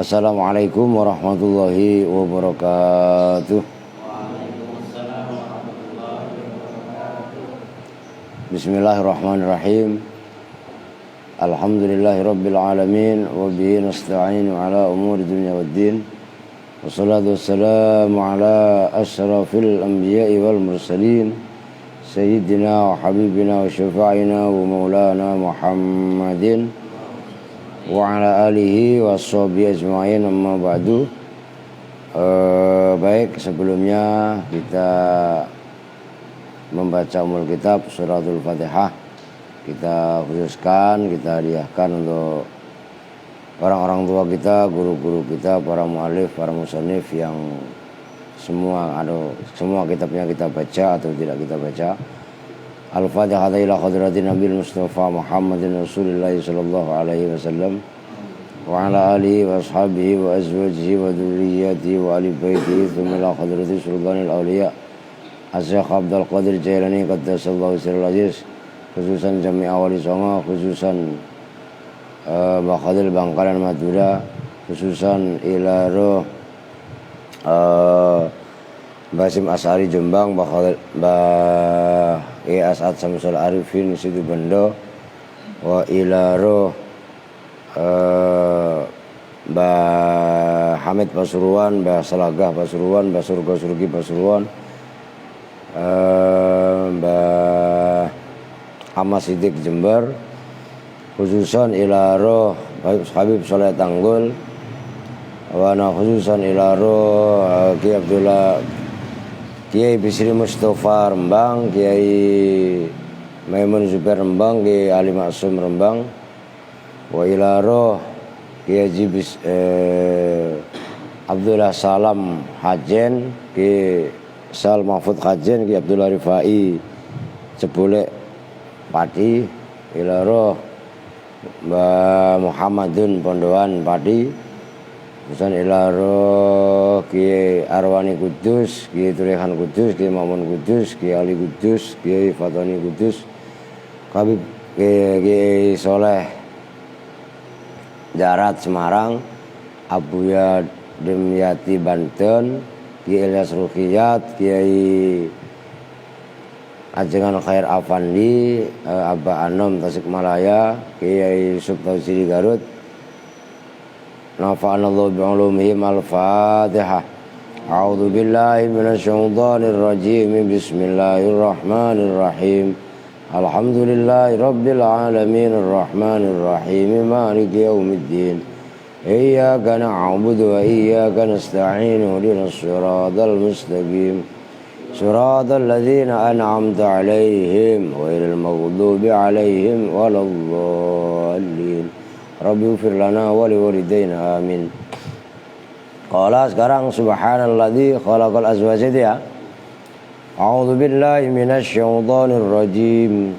Assalamualaikum warahmatullahi wabarakatuh. Bismillahirrahmanirrahim. Alhamdulillahirabbil alamin wa bihi nasta'inu ala umuri dunya waddin. Wassalatu wassalamu ala asyrafil anbiya'i wal mursalin sayyidina wa habibina wa syafa'ina wa maulana Muhammadin wa ala alihi wa sahbihi ajma'in, amma ba'du. Baik, sebelumnya kita membaca umul kitab suratul Fatihah. Kita khususkan, kita hadiahkan untuk orang-orang tua kita, guru-guru kita, para mu'alif, para musannif yang semua kitabnya kita baca atau tidak kita baca. Al-Fatihah ila hadratin Nabil Mustafa Muhammadin Rasulullah sallallahu alaihi wasallam wa ala alihi wa ashabihi wa azwajihi wa dzurriyyatihi wa ali baitihi thumma ila hadrati sultanil awliya Asy-Syaikh Abdul Qadir Jailani qaddasallahu sirrul aziz, khususan Jami' Wali Songo, khususan Bakhadil Bangkalan Madura, khususan ila roh Basim As'ari Jombang, As'ad Samsul Arifin Situ Bendo, wa ila roh Hamid Pasuruan, Salagah Pasuruan, Surga Surgi Pasuruan, Ahmad Siddiq Jember, khususan ila roh Habib Soleh Tanggul, wa khususan ila roh Kiai Bisri Mustafa Rembang, Kiai Maimun Zubair Rembang, Kiai Ali Maksum Rembang, wa ila roh Kiai Jibis Abdullah Salam Hajen, Kiai Sal Mahfud Hajen, Kiai Abdullah Rifai Cebulek Pati, ila roh Mbah Muhammadun Pondoan Pati, Husan ila roh Kiai Arwani Kudus, Kiai Turehan Kudus, Kiai Mamun Kudus, Kiai Ali Kudus, Kiai Fatoni Kudus, Habib Kiai Soleh Darat Semarang, Abuya Demyati Banten, Kiai Ilyas Ruqiyat, Kiai Ajengan Khair Afandi, Abah Anom Tasikmalaya, Kiai Yusuf Tausiri Garut. Nafa'anallahu bi'ulumihim. Al-Fatihah. A'udzu billahi minasyaitonir rajim. Bismillahirrahmanirrahim. Alhamdulillahi rabbil alamin arrahmanir rahim maliki yaumiddin. Iyyaka na'budu wa iyyaka nasta'in. Ihdinas siratal mustaqim. Siratal ladzina an'amta 'alaihim ghairil maghdubi 'alaihim waladdallin. Rabbi ighfir lana wa liwalidayna amin. Qala, sekarang subhanalladzi khalaqal azwaja ya. A'udzu billahi minasyaitonir rajim.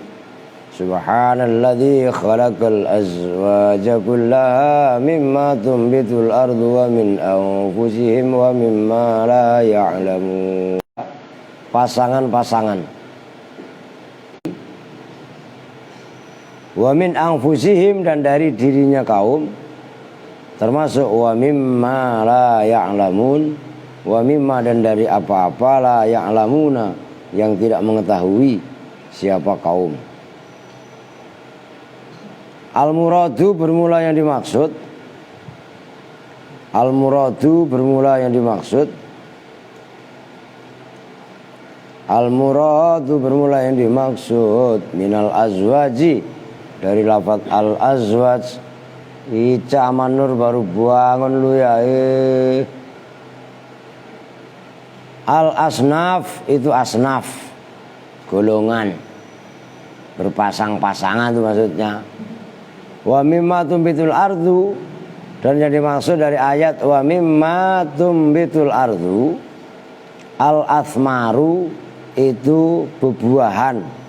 Subhanalladzi khalaqal azwaja kullaha mimma tunbitul ardu wa min anfusihim wa mimma la ya'lamun. Pasangan-pasangan. Wa min anfusihim, dan dari dirinya kaum, termasuk wa mimma la ya'lamun, wa mimma, dan dari apa-apa la ya'lamuna, yang tidak mengetahui siapa kaum. Al-muradu bermula yang dimaksud. Al-muradu bermula yang dimaksud. Al-muradu bermula yang dimaksud minal azwaji, dari lafaz al-azwaj. Ica Manur baru bangun lu ya. Al-asnaf itu asnaf, golongan, berpasang-pasangan itu maksudnya. Wa mimma tumbitul ardu, dan yang dimaksud dari ayat wa mimma tumbitul ardu, al-athmaru itu bebuahan,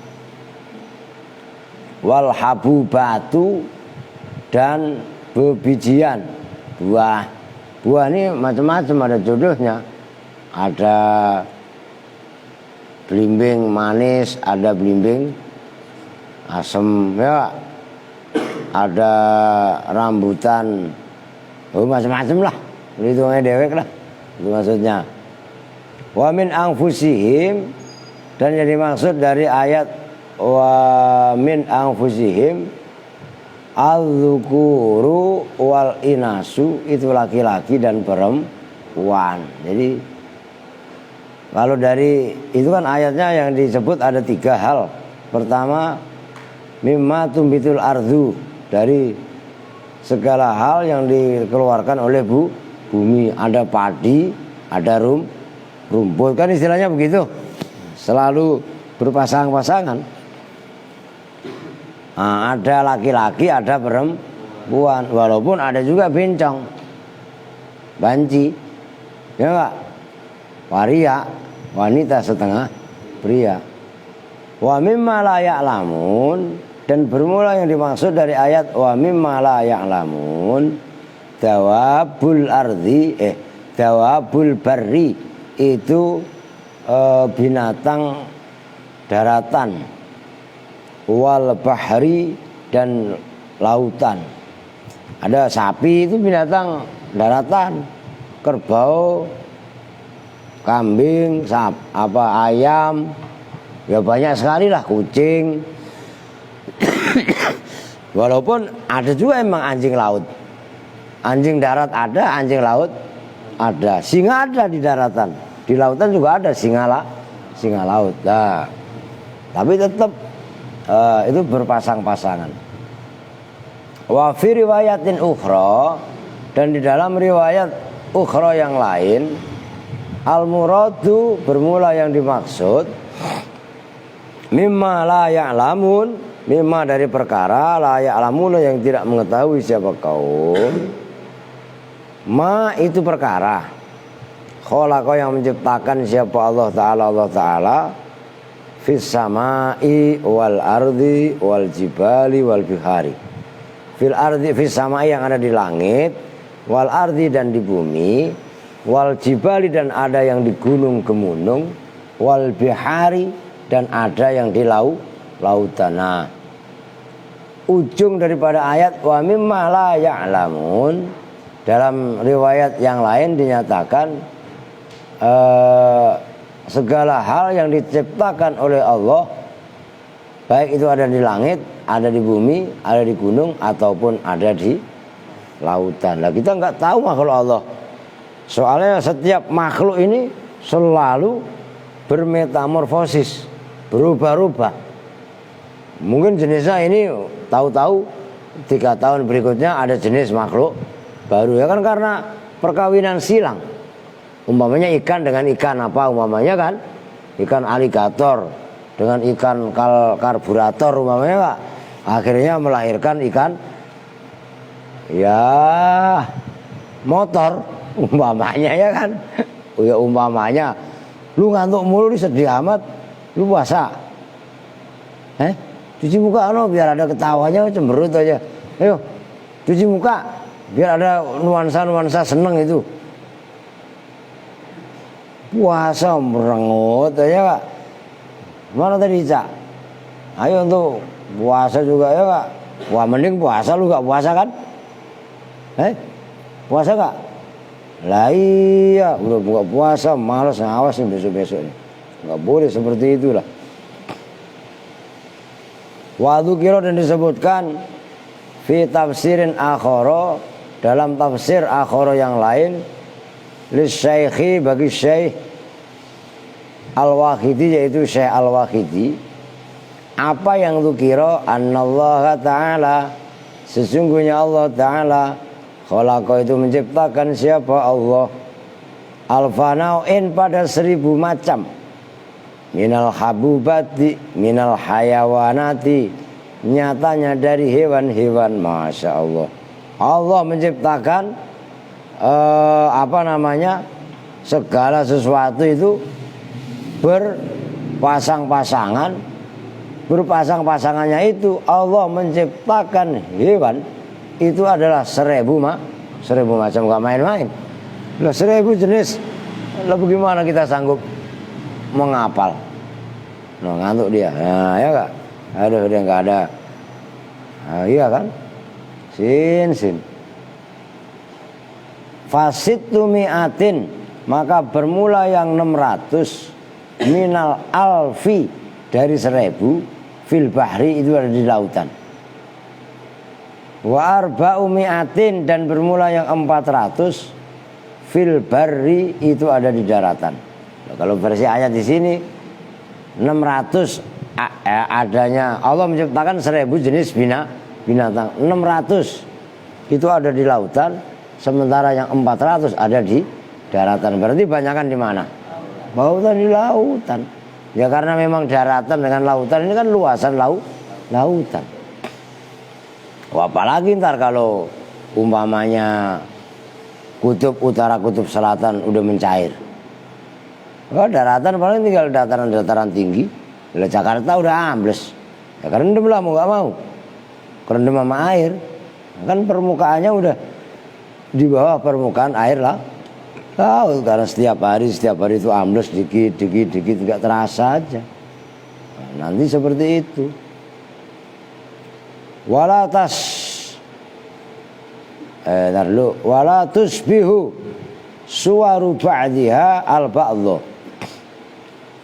wal habubatu, dan bebijian, buah. Buah ini macam-macam, ada jodohnya. Ada belimbing manis, ada belimbing asam ya. Ada rambutan Oh, macam-macam lah. Hitungnya dewek lah. Itu maksudnya. Wa min anfusihim, dan yang dimaksud dari ayat wa min anfusihim al-dzukuru wal inasu, itu laki-laki dan perempuan. Jadi kalau dari itu kan ayatnya yang disebut ada 3 hal. Pertama, mimma tumbitul ardu, dari segala hal yang dikeluarkan oleh bumi. Ada padi, ada rumput, kan istilahnya begitu. Selalu berpasang-pasangan. Nah, ada laki-laki, ada perempuan. Walaupun ada juga bencong, banci, ya enggak? Waria, wanita setengah pria. Wa mimma la ya'lamun, dan bermula yang dimaksud dari ayat wa mimma la ya'lamun dawabul ardi, dawabul barri, itu binatang daratan, wal bahri, dan lautan. Ada sapi, itu binatang daratan, kerbau, kambing, ayam, ya banyak sekali lah, kucing. Walaupun ada juga emang anjing laut, anjing darat ada, anjing laut ada, singa ada di daratan, di lautan juga ada singa laut. Nah, tapi tetap itu berpasang-pasangan. Wa fi riwayatin ukhra, dan di dalam riwayat ukhra yang lain, al muradu, bermula yang dimaksud mimma la ya'lamun, mimma dari perkara, la ya'lamun yang tidak mengetahui siapa kaum, ma itu perkara, khalaqa yang menciptakan siapa Allah Ta'ala fis samai wal ardi wal jibali wal bihari. Fil ardi, fis samai yang ada di langit, wal ardi dan di bumi, wal jibali dan ada yang di gunung-gemunung, wal bihari dan ada yang di lautan. Nah, ujung daripada ayat wa mimma la ya'lamun, dalam riwayat yang lain dinyatakan segala hal yang diciptakan oleh Allah, baik itu ada di langit, ada di bumi, ada di gunung, ataupun ada di lautan. Nah, kita nggak tahu makhluk Allah. Soalnya setiap makhluk ini selalu bermetamorfosis, berubah-ubah. Mungkin jenisnya ini tahu-tahu 3 tahun berikutnya ada jenis makhluk baru, ya kan, karena perkawinan silang. Umpamanya ikan dengan ikan apa, umpamanya kan ikan aligator dengan ikan karburator umpamanya, Pak, akhirnya melahirkan ikan ya motor umpamanya, ya kan. Ya umpamanya lu ngantuk mulu, sedih amat, lu puasa, cuci muka biar ada ketawanya, cemberut aja, ayo cuci muka biar ada nuansa seneng. Itu puasa merengut aja, Kak. Mana tadi, Cak? Ayo untuk puasa juga ya, Kak. Wah, mending puasa, lu gak puasa kan? Puasa gak? Lah iya, udah buka puasa, malas ngawasin besok-besok ini. Gak boleh seperti itulah. Wadu kira, dan disebutkan fi tafsirin akhara, dalam tafsir akhara yang lain, lisyaikhi, bagi Syekh Al-Wahidi, yaitu Syekh Al-Wahidi, apa yang dukira annallaha ta'ala, sesungguhnya Allah Ta'ala khalaqa itu menciptakan siapa Allah, alfanau'in pada 1000 macam, minal habubati minal hayawanati, nyatanya dari hewan-hewan. Masya Allah, Allah menciptakan segala sesuatu itu berpasang-pasangan. Berpasang-pasangannya itu Allah menciptakan hewan itu adalah 1000 macam, gak main-main. Lah 1000 jenis, lah bagaimana kita sanggup menghafal? Nah, ngantuk dia. Nah, ya Kak. Aduh, dia nggak ada. Nah, iya kan? Sin. Fasittu mi'atin, maka bermula yang 600 minal alfi, dari 1000, fil bahri, itu ada di lautan. Wa arba'u mi'atin, dan bermula yang 400 fil barri, itu ada di daratan. Nah, kalau versi ayat di sini 600 adanya, Allah menciptakan 1000 jenis binatang. 600 itu ada di lautan, sementara yang 400 ada di daratan. Berarti banyakan di mana? Lautan, di lautan. Ya karena memang daratan dengan lautan ini kan luasan lautan. Apalagi ntar kalau umpamanya kutub utara, kutub selatan udah mencair. Kalau daratan paling tinggal dataran-dataran tinggi. Bila Jakarta udah ambles. Ya kerendam lah, mau gak mau. Kerendam sama air. Kan permukaannya udah di bawah permukaan air lah. Karena setiap hari itu ambles dikit nggak terasa aja. Nah, nanti seperti itu. Wala tusbihu suwaru ba'diha al-ba'dha.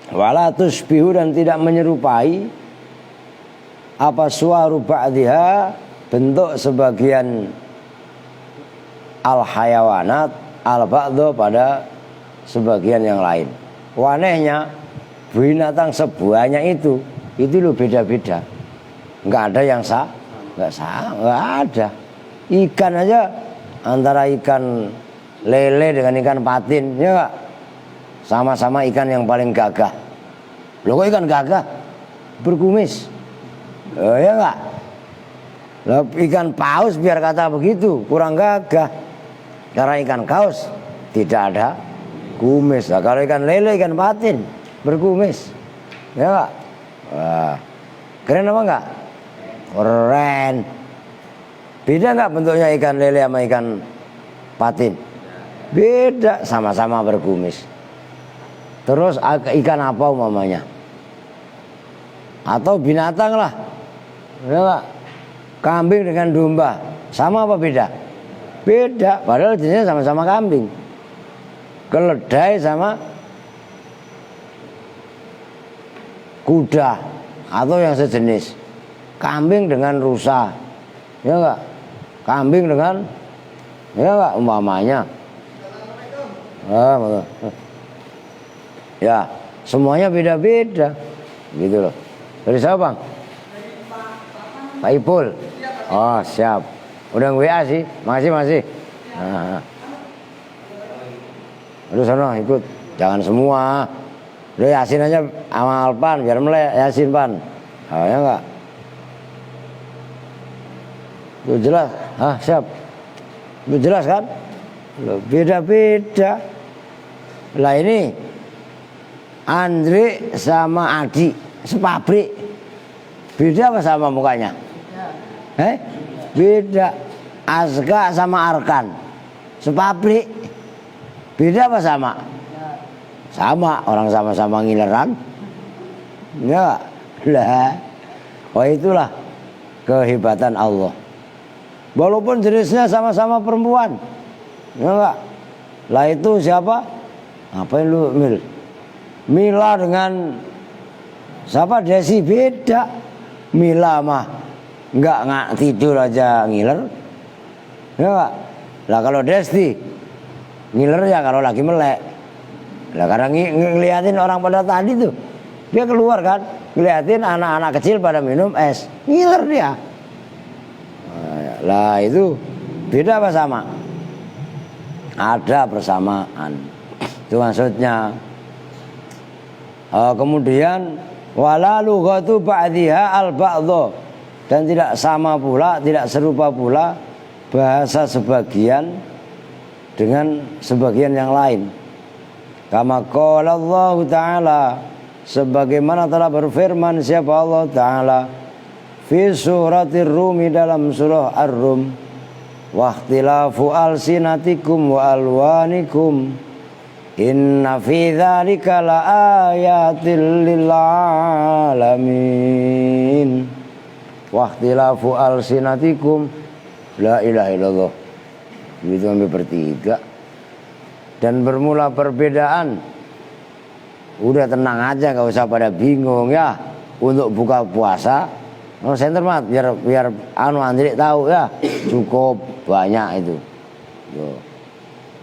Wala tusbihu, dan tidak menyerupai apa suwaru ba'diha, bentuk sebagian al-hayawanat al-ba'dha, pada sebagian yang lain. Anehnya binatang sebanyak itu loh beda-beda. Enggak ada yang enggak ada. Ikan aja, antara ikan lele dengan ikan patin, ya enggak? Sama-sama ikan yang paling gagah. Loh kok ikan gagah? Berkumis. Ya enggak? Loh, ikan paus biar kata begitu, kurang gagah. Karena ikan kaus tidak ada kumis. Nah, kalau ikan lele, ikan patin berkumis. Ya enggak? Wah, keren apa enggak? Keren. Beda enggak bentuknya ikan lele sama ikan patin? Beda, sama-sama berkumis. Terus ikan apa umpamanya? Atau binatang lah. Ya enggak? Kambing dengan domba sama apa beda? Beda, padahal jenisnya sama-sama kambing. Keledai sama kuda atau yang sejenis. Kambing dengan rusa, ya enggak? Kambing dengan, ya enggak, umpamanya. Ya, semuanya beda-beda, gitu loh. Dari siapa, Bang? Pak Ipul. Oh, siap. Udah WA sih, masih. Nah. Aduh sana ikut, jangan semua. Udah Yasin aja sama Alpan, biar melek Yasin Pan. Oh, ya enggak? Itu jelas. Siap. Itu jelas kan? Loh, beda-beda. Lah ini Andre sama Adi sepabrik. Beda apa sama mukanya? Beda. Azka sama Arkan sepabrik. Beda apa sama? Sama, orang sama-sama ngileran. Ya, lah. Oh itulah kehebatan Allah. Walaupun jenisnya sama-sama perempuan. Ya enggak? Lah itu siapa? Apa yang lu Mila dengan siapa? Desi, beda. Mila mah enggak tidur aja ngiler. Ya enggak? Lah kalau Desti ngiler ya kalau lagi melek. Lah karena ngeliatin orang pada tadi tuh, dia keluar kan, ngeliatin anak-anak kecil pada minum es, ngiler dia. Lah itu beda apa sama? Ada persamaan. Itu maksudnya. Kemudian wala lughatu ba'dhiha al-ba'dha, dan tidak sama pula, tidak serupa pula bahasa sebagian dengan sebagian yang lain. Kama qala Allah Ta'ala, sebagaimana telah berfirman siapa Allah Ta'ala fi suratir Rumi, dalam surah Ar-Rum, wa ikhtilafu alsinatikum wa alwanikum inna fi dzalika laayatil lil alamin. Wa ikhtilafu alsinatikum, la ilaha illallah. Itu sampai bertiga. dan bermula perbedaan. Udah tenang aja, nggak usah pada bingung ya. Untuk buka puasa, center mat biar Andri tahu ya, cukup banyak itu.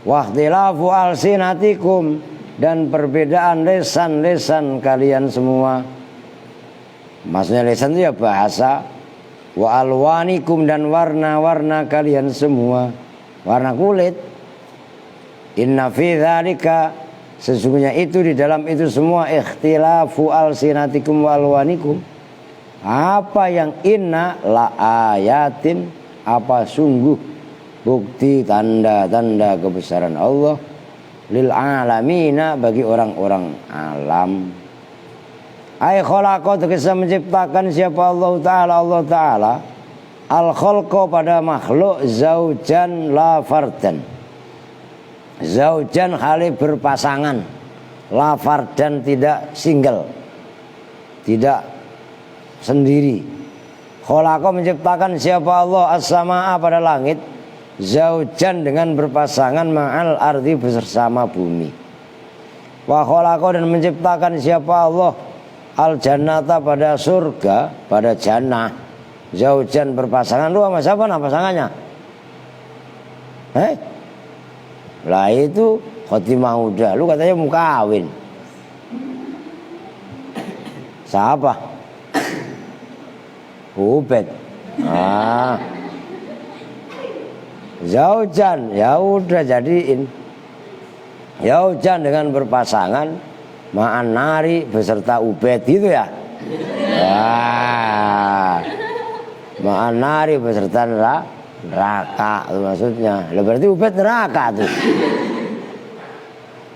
Wahtilafu alsinatikum, dan perbedaan lesan-lesan kalian semua. Maksudnya lesan itu ya bahasa. Wa alwanikum, dan warna-warna kalian semua, warna kulit. Inna fi dzalika, sesungguhnya itu di dalam itu semua, ikhtilafu alsinatikum wa alwanikum. Apa yang inna la ayatin, apa sungguh bukti tanda-tanda kebesaran Allah, lil alamina, bagi orang-orang alam. Ay khalaqa, bisa menciptakan siapa Allah Ta'ala al khalqa, pada makhluk, zaujan la fardan, zaujan hali berpasangan, la fardan tidak single, tidak sendiri. Khalaqa, menciptakan siapa Allah as-samaa, pada langit, zaujan dengan berpasangan, ma'al ardi, bersama bumi. Wa khalaqa, dan menciptakan siapa Allah al jannata, pada surga, pada jannah, zaujan berpasangan. Lu sama siapa nah pasangannya? Lah itu khotimah udah, lu katanya mau kawin. Siapa? Ubed. Zaujan, ya udah jadiin. Zaujan dengan berpasangan, ma'an nari, beserta Ubed gitu ya. Ma'an nari, beserta neraka itu maksudnya. Lah berarti Ubed neraka tuh.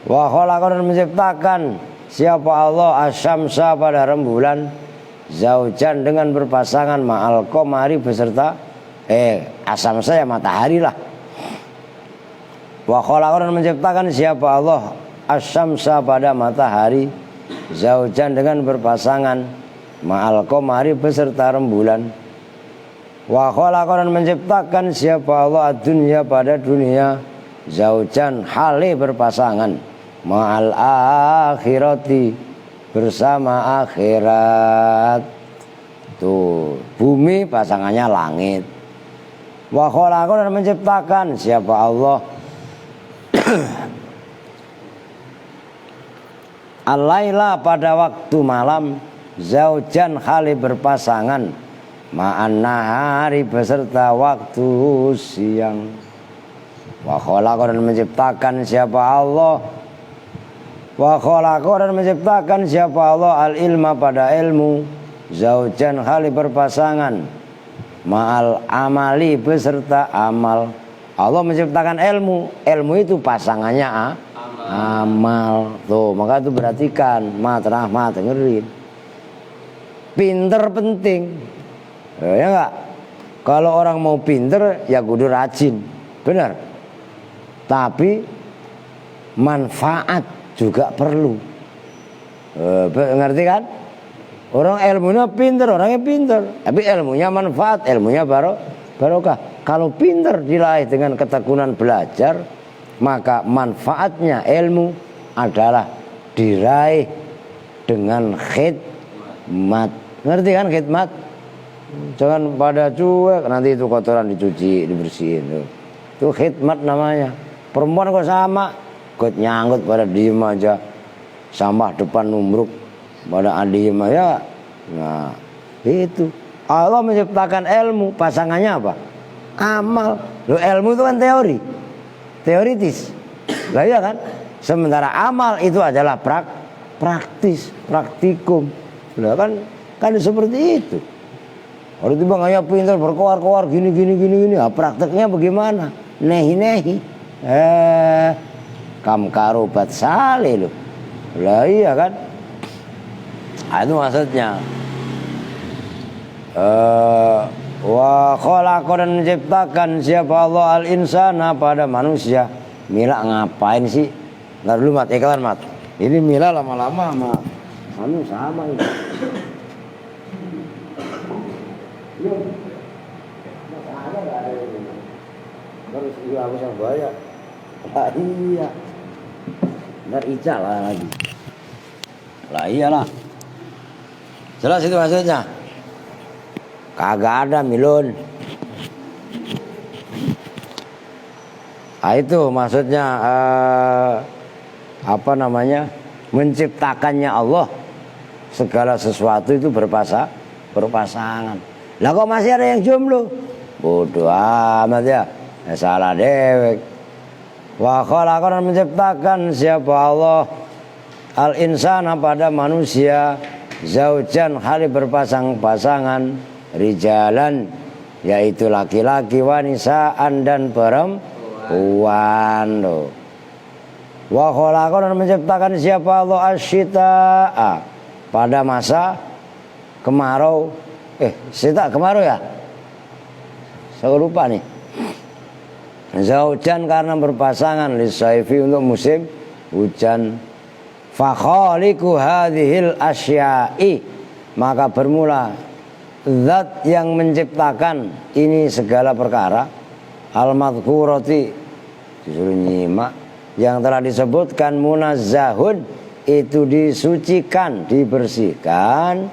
Wa khalaqa, dan menciptakan siapa Allah asyamsa, pada rembulan, zaujan dengan berpasangan, ma'al qamari, beserta asyamsa ya matahari lah. Wa khalaqa, dan menciptakan siapa Allah asyamsa, pada matahari, zaujan dengan berpasangan, ma'al qamari, beserta rembulan. Wa khalaqa, dan menciptakan siapa Allah ad-dunya, pada dunia, zaujan hale berpasangan, ma'al akhirati, bersama akhirat. Tuh, bumi pasangannya langit. Wa khalaqa, dan menciptakan siapa Allah al-laila, pada waktu malam, zaujan hale berpasangan, ma'an nahari, beserta waktu siang. Wa khalaqa, dan menciptakan siapa Allah wa khalaqa, dan menciptakan siapa Allah al-ilma, pada ilmu, zaujan hale berpasangan, ma'al amali, beserta amal. Allah menciptakan ilmu, ilmu itu pasangannya amal. Tuh, maka itu perhatikan, mat rahmat, dengerin. Pinter penting. Ya enggak? Kalau orang mau pinter ya kudu rajin. Benar. Tapi manfaat juga perlu. Ngerti kan? Orang ilmunya pinter, orangnya pinter, tapi ilmunya manfaat, ilmunya barokah. Kalau pinter diraih dengan ketekunan belajar, maka manfaatnya ilmu adalah diraih dengan khidmat. Ngerti kan khidmat? Jangan pada cuek, nanti itu kotoran dicuci, dibersihin. Itu khidmat namanya. Perempuan kok sama, kok nyangkut pada diem aja, sampah depan numruk pada diem aja. Nah itu Allah menciptakan ilmu, pasangannya apa? Amal. Loh, ilmu itu kan teori, teoritis. Lah iya kan? Sementara amal itu adalah praktis, praktikum. Lah kan seperti itu. Kalau itu bang ayah pintar berkoar-koar gini. Prakteknya bagaimana? Nehi. Kam karubat saleh loh. Lah iya kan? Itu maksudnya. Wa khalaqa, dan menciptakan siapa Allah al-insana, pada manusia. Mila ngapain sih? Ntar dulu mat, iklan mat. Ini Mila lama-lama sama ini. Ada ini. Harus juga habis yang banyak. Iya. Ntar Ica lah lagi. Lah iyalah. Jelas itu maksudnya. Kagak ada Milun. Nah, itu maksudnya apa namanya? Menciptakannya Allah segala sesuatu itu berpasangan. Lah kok masih ada yang jomblo? Bodoh amat ya. Salah dewek. Wa khalaqa, menciptakan siapa Allah al-insana pada manusia zaujan hali berpasang-pasangan, rijalan yaitu laki-laki, wanisaan dan perempuan. Wa khalaqa, menciptakan siapa Allah asyita'a pada masa kemarau. Sita kemarau ya? Saya lupa nih. Zaujan karena berpasangan, lisaifi untuk musim hujan. Fa khaliqu hadhil asya'i, maka bermula zat yang menciptakan ini segala perkara, al-madhkurati, disuruh nyimak, yang telah disebutkan, munazzahun itu disucikan, dibersihkan,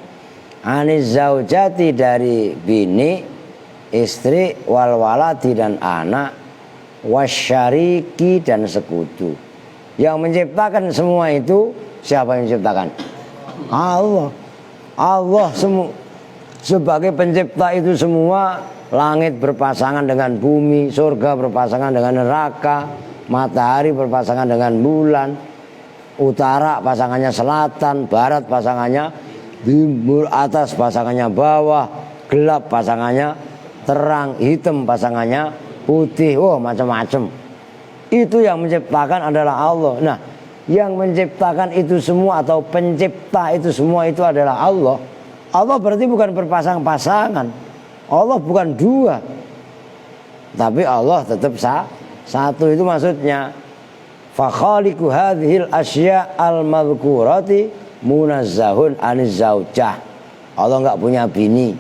aniz zaujati dari bini, istri, wal waladi dan anak, wasyariki dan sekutu. Yang menciptakan semua itu siapa yang menciptakan? Allah. Allah sebagai pencipta itu semua. Langit berpasangan dengan bumi, surga berpasangan dengan neraka, matahari berpasangan dengan bulan, utara pasangannya selatan, barat pasangannya timur, atas pasangannya bawah, gelap pasangannya terang, hitam pasangannya putih, macam-macam. Itu yang menciptakan adalah Allah. Nah, yang menciptakan itu semua atau pencipta itu semua itu adalah Allah. Allah berarti bukan berpasang-pasangan. Allah bukan dua. Tapi Allah tetap satu, itu maksudnya. Fa khaliqu hadhil asya al-madhkurati munazzahun aniz zaujah. Allah enggak punya bini.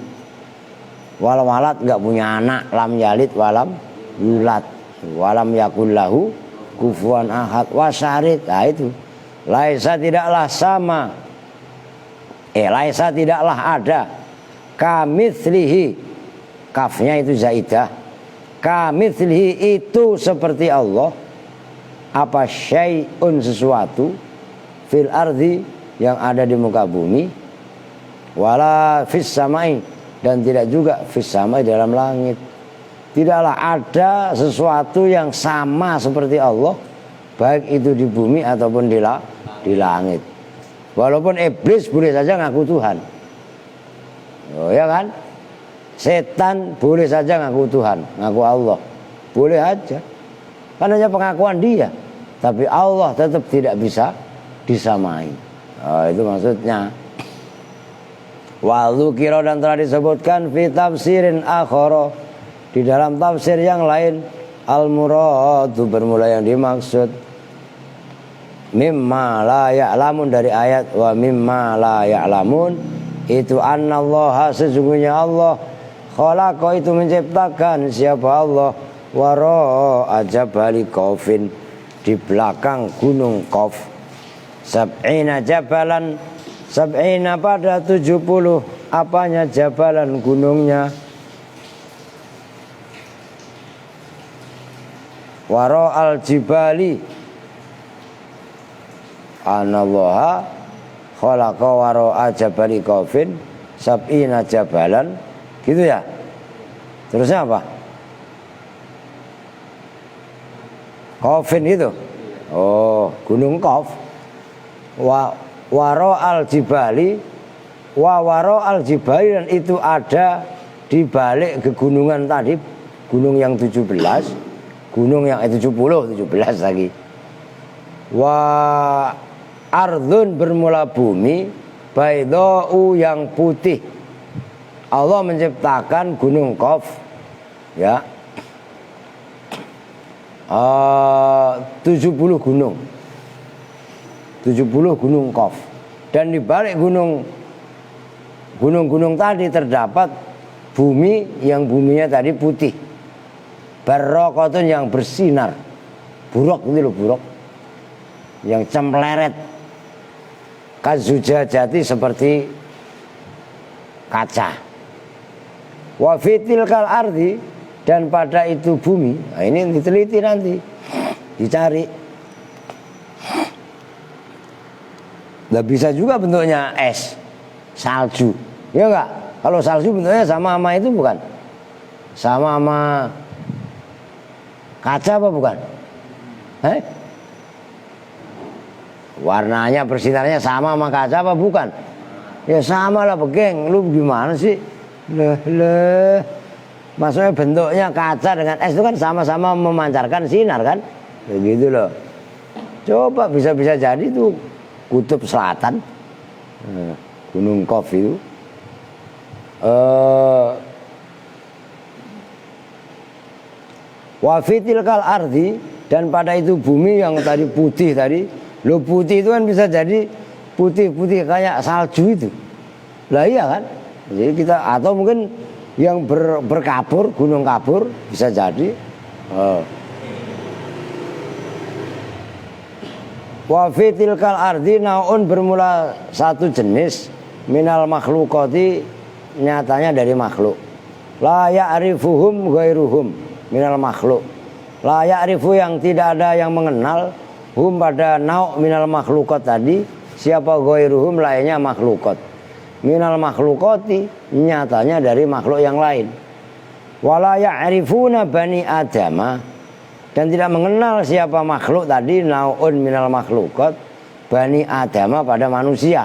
Wal walad, enggak punya anak, lam yalid walam yulad, walam yakullahu kufuwan ahad, wasyarid. Nah itu laisa tidaklah sama, laisa tidaklah ada, kamitslihi, kafnya itu zaidah, kamitslihi itu seperti Allah, apa syai'un sesuatu, fil ardi yang ada di muka bumi, wala fis samai dan tidak juga fis samai dalam langit. Tidaklah ada sesuatu yang sama seperti Allah, baik itu di bumi ataupun di langit. Walaupun iblis boleh saja ngaku Tuhan. Oh ya kan? Setan boleh saja ngaku Tuhan, ngaku Allah. Boleh aja. Kan hanya pengakuan dia. Tapi Allah tetap tidak bisa disamai. Oh, itu maksudnya. Wa dzukira, dan telah disebutkan fi tafsirin akhara, di dalam tafsir yang lain, al-muradu bermula yang dimaksud, mimma la ya'lamun dari ayat wa mimma la ya'lamun, itu annallaha sesungguhnya Allah, khalaqa itu menciptakan siapa Allah, wara jabali Qafin di belakang gunung Qaf, sab'ina jabalan, sab'ina pada 70 apanya jabalan gunungnya, waro al jibali anallaha khalaqa waro ajabali Qafin sab'ina jabalan, gitu ya. Terusnya apa? Qafin itu, gunung Qaf. Waro al jibali, waro al jibali, dan itu ada di balik kegunungan tadi, gunung yang 17, gunung yang 17 lagi. Wa ardhun bermula bumi, baydau yang putih. Allah menciptakan gunung Qaf, ya, 70 gunung, 70 gunung Qaf. Dan di balik gunung-gunung tadi terdapat bumi yang buminya tadi putih, barokatun yang bersinar, buruk itu loh, buruk. yang cempleret, kazujajati seperti kaca. Wa fitil kal ardi, dan pada itu bumi. Nah, ini diteliti nanti, dicari. Nah, bisa juga bentuknya es, salju, ya enggak? Kalau salju bentuknya sama itu bukan? Sama kaca apa bukan? Warnanya bersinarnya sama kaca apa bukan? Ya sama lah begeng. Lu gimana sih? Maksudnya bentuknya kaca dengan es itu kan sama-sama memancarkan sinar kan? Begitu loh. Coba bisa-bisa jadi tuh kutub selatan, Gunung Qaf itu. Wa fitil kal ardi, dan pada itu bumi yang tadi putih tadi. Lo putih itu kan bisa jadi putih-putih kayak salju itu. Lah iya kan? Jadi kita, atau mungkin yang berkabur, gunung kabur bisa jadi. Wa fitil kal ardi naun, bermula satu jenis minal makhlukati, nyatanya dari makhluk. La ya'rifuhum ghairuhum minal makhluk. La ya'rifu, yang tidak ada yang mengenal, hum pada nau' minal makhlukat tadi, siapa ghairuhum lainnya makhlukat. Minal makhlukati, nyatanya dari makhluk yang lain. Wala ya'rifuna bani adama, dan tidak mengenal siapa makhluk tadi, nau'un minal makhlukat, bani adama pada manusia.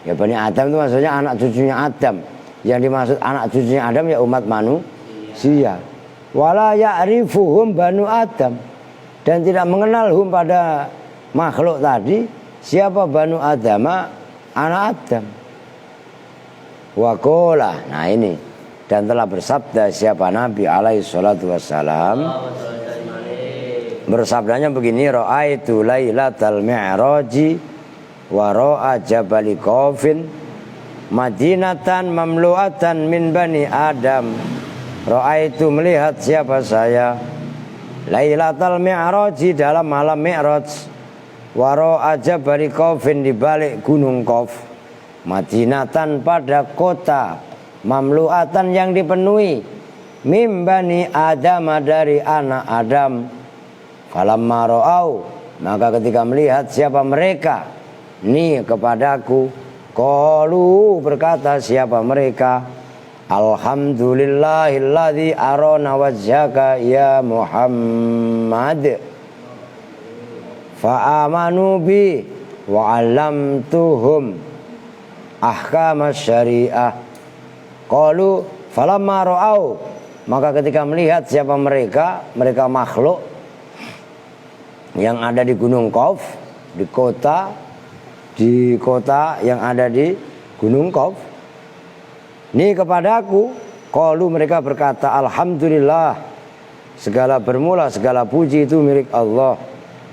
Ya bani Adam itu maksudnya anak cucunya Adam. Yang dimaksud anak cucunya Adam ya umat manusia. Wala ya'rifuhum banu Adam, dan tidak mengenal hum pada makhluk tadi, siapa banu Adama, anak Adam. Wa qala, nah ini, dan telah bersabda siapa Nabi alaihi salatu wassalam, bersabdanya begini, ra'aitu lailatal mi'raji wa ra'a jabali Qafin madinatan mamlu'atan min bani Adam. Ra'aitu, melihat siapa saya, lailatal mi'raji, dalam malam mi'raj, wa ra'a jabali Qafin, di balik gunung Qaf, madinatan pada kota, mamlu'atan yang dipenuhi, min bani Adam, dari anak Adam. Falamma ra'au, maka ketika melihat siapa mereka, ni kepadaku, qalu, berkata siapa mereka, alhamdulillahilladzi arana wajhaka ya Muhammad, fa'amanu bi wa 'allamtuhum ahkam syariah. Qalu falamma ra'au, maka ketika melihat siapa mereka, mereka makhluk yang ada di Gunung Qaf, di kota yang ada di Gunung Qaf, ini kepadaku, qalu, mereka berkata, alhamdulillah, segala bermula, segala puji itu milik Allah.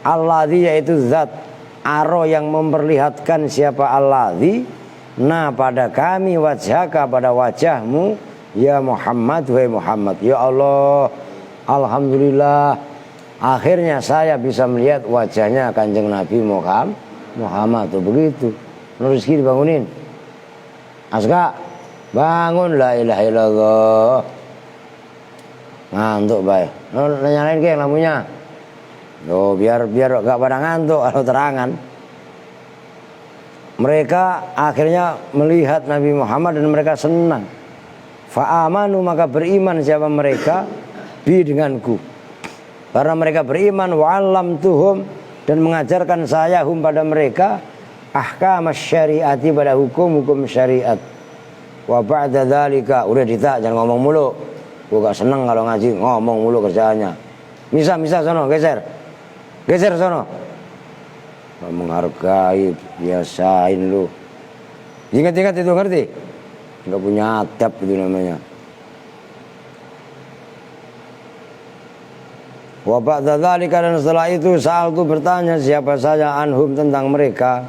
Alladzi, yaitu zat, aro, yang memperlihatkan siapa alladzi, nah pada kami, wajhaka, pada wajahmu, ya Muhammad, wahai Muhammad. Ya Allah, alhamdulillah, akhirnya saya bisa melihat wajahnya Kanjeng Nabi Muhammad. Tuh begitu. Rizki dibangunin. Aska, bangun, la ilaha illallah. Ngantuk baik. Nyalain ke lampunya. Loh, biar gak pada ngantuk kalau terangan. Mereka akhirnya melihat Nabi Muhammad dan mereka senang. Fa'amanu, maka beriman siapa mereka, bi, denganku. Karena mereka beriman, wa'allamtuhum, dan mengajarkan saya hum pada mereka, ahkam syariati, pada hukum-hukum syariat. Wa ba'da dzalika, udah ditak, jangan ngomong mulu. Gua gak seneng kalau ngaji ngomong mulu kerjaannya. Misa sono, geser sono. Gak menghargai, biasain lu. Ingat-ingat itu, ngerti? Gak punya adab itu namanya. Wa ba'da dzalika, dan setelah itu sa'altu, bertanya siapa saya, anhum, tentang mereka.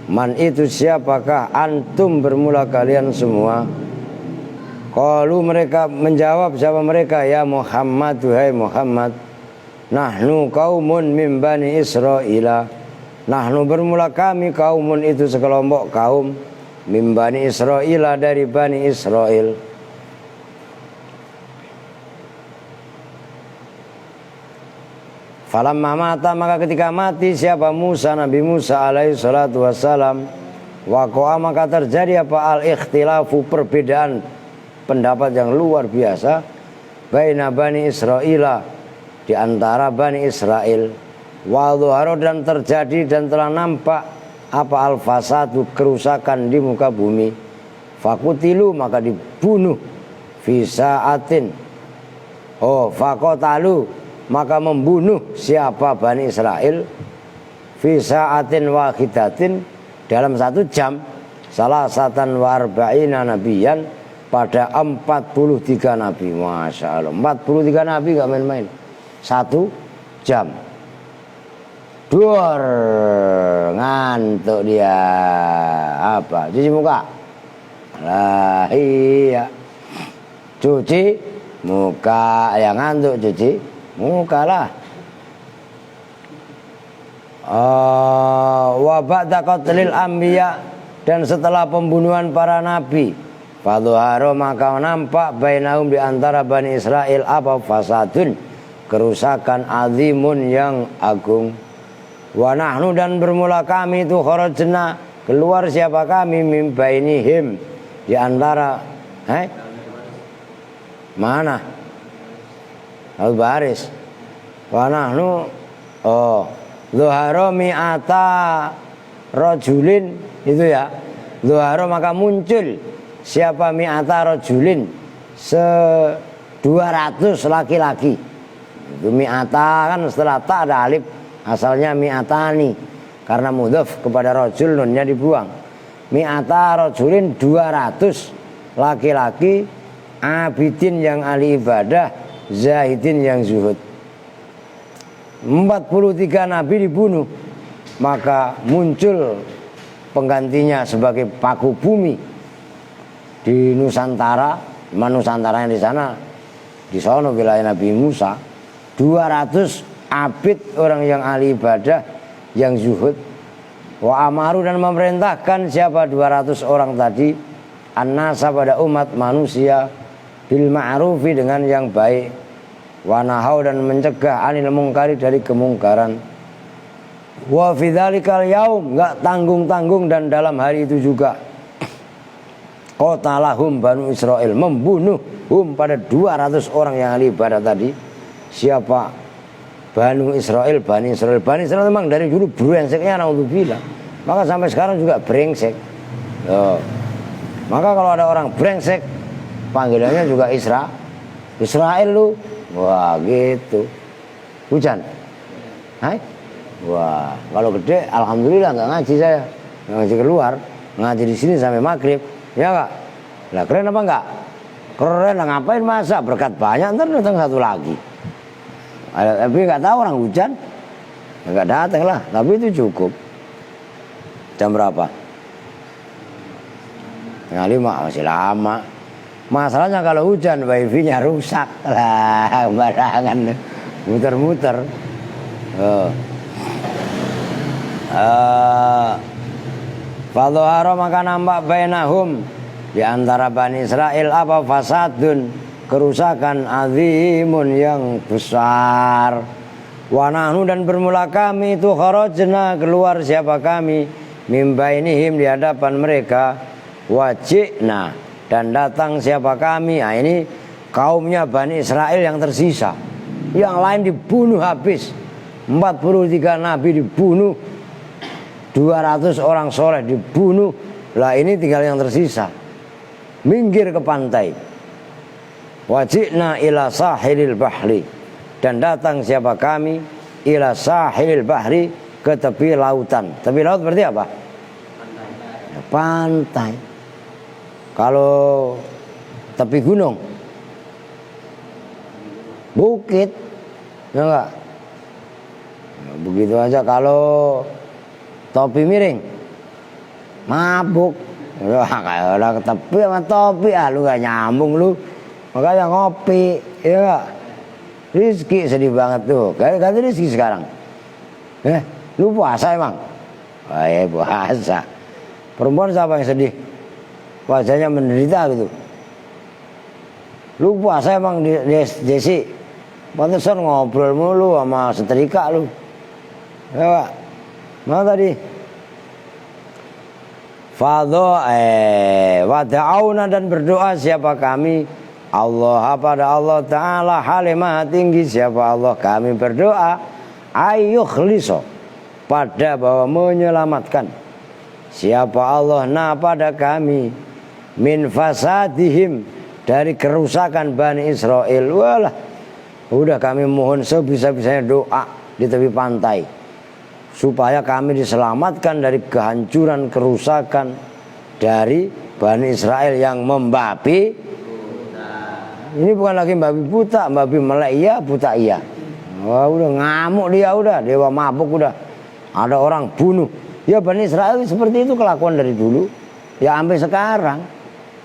Man, itu siapakah, antum, bermula kalian semua. Qalu, mereka menjawab siapa mereka, ya Muhammad, wahai Muhammad, nahnu qaumun min bani Israila, Nahnu bermula kami kaumun itu sekelompok kaum mim Bani Israil dari Bani Israil. Falamma mata maka ketika mati siapa Musa, Nabi Musa alaihi salatu wassalam, waqa'a maka terjadi apa al-ikhtilafu, perbedaan pendapat yang luar biasa baina Bani Israila, di antara Bani Israel, wa dhuhara dan terjadi dan telah nampak apa al-fasadu, kerusakan di muka bumi, fakutilu maka dibunuh, fi sa'atin, fakotalu maka membunuh siapa Bani Israel, fi sa'atin wahidatin dalam 1 jam, salasatan wa arba'ina nabiyan, pada 43 nabi. Masya Allah, 43 nabi gak main-main, 1 jam. Duar, ngantuk dia. Apa? Cuci muka. Lah iya, cuci muka. Yang ngantuk cuci muka lah. Wa ba'da qatlil anbiya, dan setelah pembunuhan para nabi, fadhuhara maka nampak bainahum, di antara Bani Israel, apa fasadun, kerusakan azimun yang agung. Wa nahnu dan bermula kami itu kharajna, keluar siapa kami, mim bainihim, di antara mana? Al-Baris. Wa nahnu zuhara mi'ata rajulin, itu ya. Zuhara maka muncul siapa mi'ata rajulin, 200 laki-laki. Itu mi'ata kan setelah ta ada alif, asalnya mi'atani, karena mudhaf kepada rajul, nunnya dibuang. Mi'ata rajulin, 200 laki-laki, abidin yang ahli ibadah, zahidin yang zuhud. 43 nabi dibunuh, maka muncul penggantinya sebagai paku bumi di Nusantara. Nusantara yang di sana, di sono wilayah Nabi Musa, 200 abid, orang yang ahli ibadah, yang zuhud. Wa amaru dan memerintahkan siapa 200 orang tadi, an-nasa pada umat manusia, bil ma'rufi dengan yang baik, wa nahau dan mencegah anil mungkari dari kemungkaran. Wa fi dzalikal yaum, enggak tanggung-tanggung, dan dalam hari itu juga qatalahum Banu Israil, membunuh pada 200 orang yang ahli ibadah tadi. Siapa? Banu Israil, Bani Israil. Bani Israil memang dari dulu brengseknya, naudzubillah. Maka sampai sekarang juga brengsek. Maka kalau ada orang brengsek, panggilannya juga Israel lu. Wah gitu. Hujan? Hai? Wah, kalau gede alhamdulillah nggak ngaji saya. Nggak ngaji keluar, ngaji di sini sampai maghrib. Ya enggak? Lah keren apa enggak? Keren lah, ngapain masa berkat banyak, ntar datang satu lagi. Tapi nggak tahu orang hujan, nggak datang lah. Tapi itu cukup. Jam berapa? 5:30, masih lama. Masalahnya kalau hujan wifi-nya rusak lah, barangan muter-muter. Fadhuhara maka nampak bainahum, di antara Bani Israel, apa fasadun, kerusakan azimun yang besar. Wa nahnu dan bermula kami itu kharajna, keluar siapa kami, mim bainihim, di hadapan mereka, wajibna dan datang siapa kami. Nah ini kaumnya Bani Israel yang tersisa, yang lain dibunuh habis. 43 nabi dibunuh, 200 orang soleh dibunuh. Lah ini tinggal yang tersisa, minggir ke pantai. Wajibna ila sahilil bahri, dan datang siapa kami, ila sahilil bahri, ke tepi lautan. Tepi laut berarti apa? Pantai. Kalau tepi gunung, bukit, ya enggak? Begitu aja. Kalau topi miring, mabuk. Wah, kayak orang ke tepi sama topi, lu gak nyambung lu. Makanya ngopi, ya enggak? Rizki sedih banget tuh. Ganti Rizki sekarang. Lu puasa emang? Puasa. Perempuan siapa yang sedih? Wajahnya menderita gitu. Lu puasa emang Desi? Pantesan ngobrol mulu sama setrika lu. Ya Pak. Mana tadi? Wada'auna dan berdoa siapa kami Allah pada Allah Ta'ala halimah tinggi siapa Allah kami berdoa ayyukhliso pada bahwa menyelamatkan siapa Allah pada kami min fasadihim dari kerusakan Bani Israel. Walah, udah kami mohon sebisa-bisanya doa di tepi pantai supaya kami diselamatkan dari kehancuran, kerusakan dari Bani Israel yang membabi. Ini bukan lagi babi buta, babi melek iya, buta iya. Wah, udah ngamuk dia, udah dewa mabuk udah. Ada orang bunuh. Ya Bani Israel seperti itu kelakuan dari dulu. Ya sampai sekarang.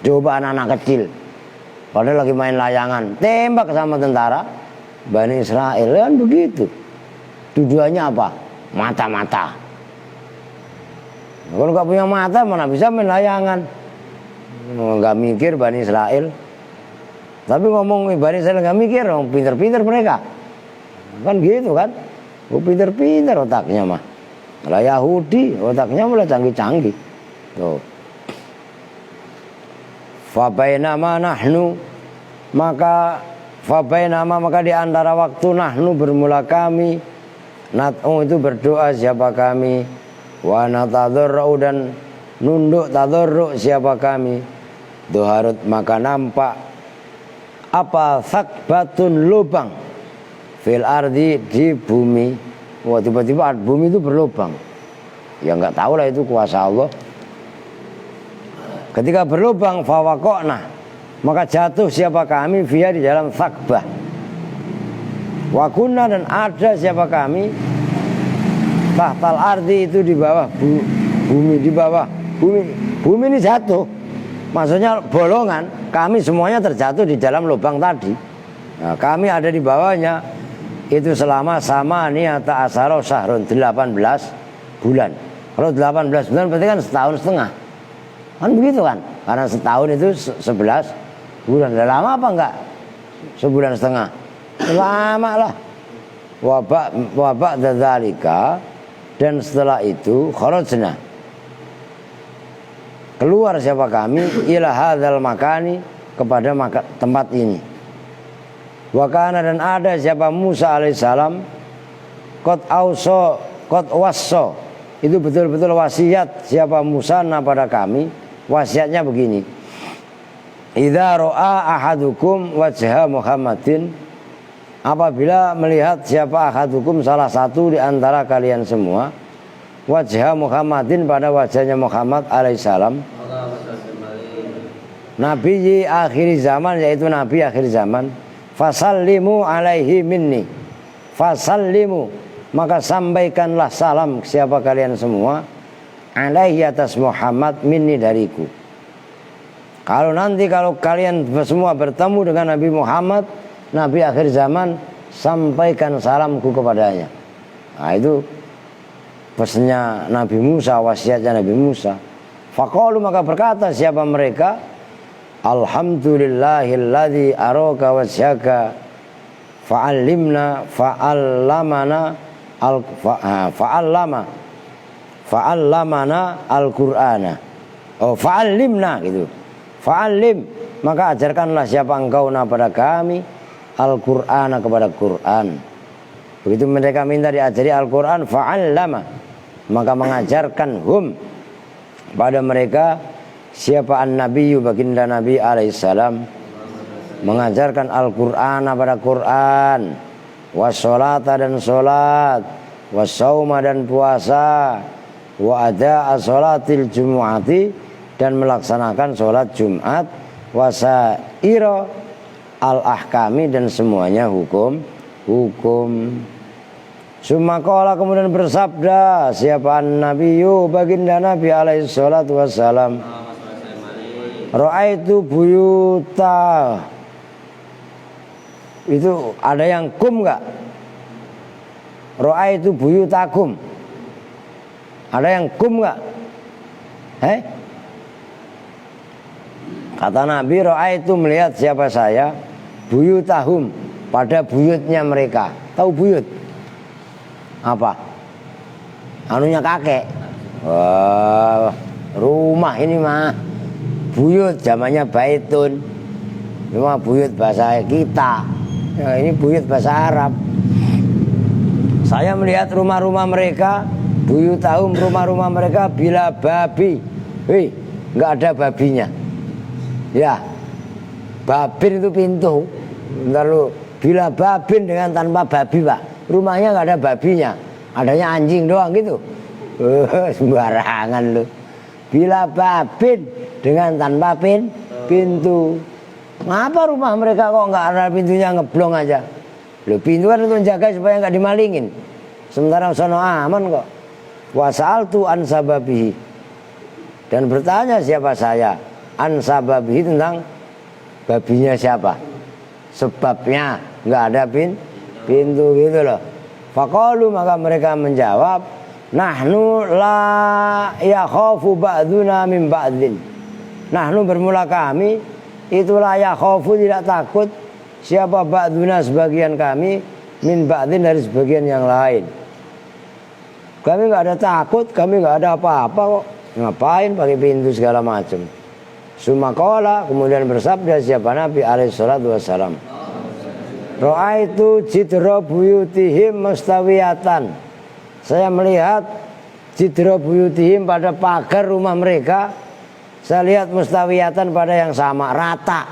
Coba anak-anak kecil. Padahal lagi main layangan, tembak sama tentara. Bani Israel kan begitu. Tujuannya apa? Mata-mata. Kalau nggak punya mata mana bisa main layangan? Nggak mikir Bani Israel. Tapi ngomong Bani Israel nggak mikir, pinter-pinter mereka. Kan gitu kan? Pinter-pinter otaknya mah. Lah Yahudi otaknya malah canggih-canggih. Tuh. Fabainama nahnu maka di antara waktu nahnu bermula kami nat'u itu berdoa siapa kami wa natadzarru dan nunduk tadzarru siapa kami doharut maka nampak apa sakbatun lubang fil ardi di bumi. Wah, tiba-tiba bumi itu berlubang. Ya nggak tahu lah itu kuasa Allah. Ketika berlubang fawaqna maka jatuh siapa kami via di dalam sakbah. Wa kunna dan ada siapa kami tahtal ardi itu di bawah bumi, di bawah bumi ini jatuh. Maksudnya bolongan, kami semuanya terjatuh di dalam lubang tadi. Nah, kami ada di bawahnya itu selama sama niyata asaro syahrun 18 bulan. Kalau 18 bulan berarti kan setahun setengah. Kan begitu kan? Karena setahun itu 11 bulan. Lama apa enggak? Sebulan setengah. Lama lah. Wabak dzalika dan setelah itu kharajna keluar siapa kami ila hadzal makani kepada tempat ini. Wa kana dan ada siapa Musa alaihissalam qad wasso itu betul-betul wasiat siapa Musa pada kami. Wasiatnya begini. Idza ra'a ahadukum wajha Muhammadin apabila melihat siapa ahadukum salah satu di antara kalian semua wajah Muhammadin pada wajahnya Muhammad alaihissalam Nabi akhir zaman yaitu Nabi akhir zaman fasallimu alaihi minni fasallimu maka sampaikanlah salam siapa kalian semua alaihi atas Muhammad minni dariku. Kalau kalian semua bertemu dengan Nabi Muhammad Nabi akhir zaman sampaikan salamku kepadanya. Nah itu pesannya Nabi Musa, wasiatnya Nabi Musa. Faqalu maka berkata siapa mereka? Alhamdulillahilladzi araka wasyaka fa'allimna fa'allamana al-Qur'ana. Oh fa'allimna gitu. Fa'allim maka ajarkanlah siapa engkau pada kami Al-Qur'ana kepada Quran. Begitu mereka minta diajari Al-Quran fa'allama maka mengajarkan pada mereka siapa an-nabiyyu baginda Nabi alaihissalam mengajarkan Al-Quran pada Quran wassolata dan solat wassauma dan puasa wa ada as-solatil jumu'ati dan melaksanakan solat Jumat wasairo al-ahkami dan semuanya hukum. Sumakola kemudian bersabda siapa an-nabiyyu baginda Nabi alaihi salatu wassalam ra'aitu buyuta itu ada yang kum enggak? Ra'aitu buyutakum Ada yang kum nggak? Kata Nabi, itu melihat siapa saya, buyutahum, pada buyutnya mereka. Tahu buyut? Apa? Anunya kakek. Wah, rumah ini mah. Buyut, zamannya baitun. Cuma buyut bahasa kita. Ya, ini buyut bahasa Arab. Saya melihat rumah-rumah mereka, buyutahum, rumah-rumah mereka bila babi. Nggak ada babinya. Ya, babin itu pintu. Bentar lu, bila babin dengan tanpa babi, Pak. Rumahnya nggak ada babinya, adanya anjing doang gitu. Sembarangan lu. Bila babin dengan tanpa pintu. Ngapa rumah mereka kok nggak ada pintunya, ngeblong aja? Loh, pintu kan untuk jaga supaya nggak dimalingin. Sementara sono aman kok. Wasaltu an sababihi, dan bertanya siapa saya an sababihi, tentang babinya siapa, sebabnya nggak ada pintu gitu loh. Faqalu, maka mereka menjawab, nahnu la yakhafu ba'duna min ba'din. Nahnu, bermula kami, itulah yakhafu, tidak takut, siapa ba'duna, sebagian kami, min ba'din, dari sebagian yang lain. Kami nggak ada takut, kami nggak ada apa-apa kok. Ngapain pakai pintu segala macam. Sumakola, kemudian bersabda siapa Nabi alaihi salatu wassalam, Ra'aitu jidra buyutihim mustawiyatan. Saya melihat jidra buyutihim, pada pagar rumah mereka. Saya lihat mustawiyatan, pada yang sama, rata.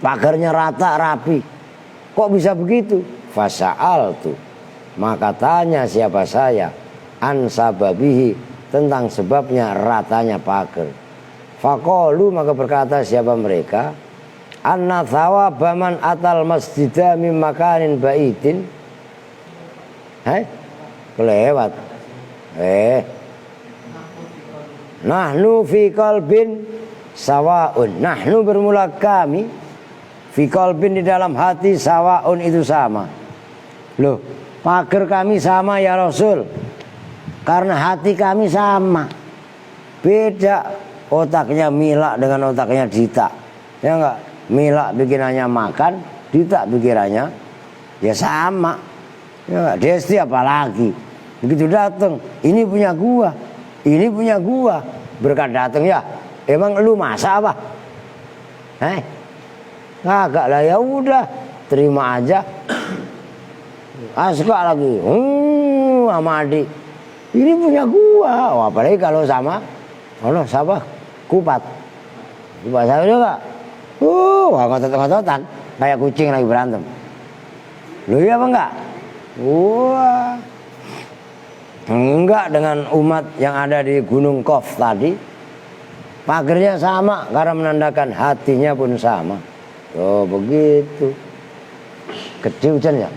Pagarnya rata, rapi. Kok bisa begitu? Fasa'altu, maka tanya siapa saya an sababihi, tentang sebabnya ratanya pagar. Faqalu, maka berkata siapa mereka, anna thawaba man atal masjidah min makanin baitin. Kelewat. Nahnu fi qalbin sawaun. Nahnu, bermula kami, fi qalbin, di dalam hati, sawaun, itu sama. Loh, pagar kami sama ya Rasul, karena hati kami sama. Beda otaknya Mila dengan otaknya Dita, ya enggak? Mila pikirannya makan, Dita pikirannya ya sama, ya enggak? Desti apalagi, begitu datang, ini punya gua, ini punya gua, berkat datang ya. Emang lu masak apa? Kagak lah, ya udah, terima aja. Suka lagi, sama adik, ini punya gua. Oh, apalagi kalau sama, siapa? Kupat saya juga. Wah, ngotot-ngototan, kayak kucing lagi berantem. Lu iya apa enggak? Wah, enggak dengan umat yang ada di Gunung Qaf tadi. Pagernya sama, karena menandakan hatinya pun sama. Oh begitu. Kecil hujan ya.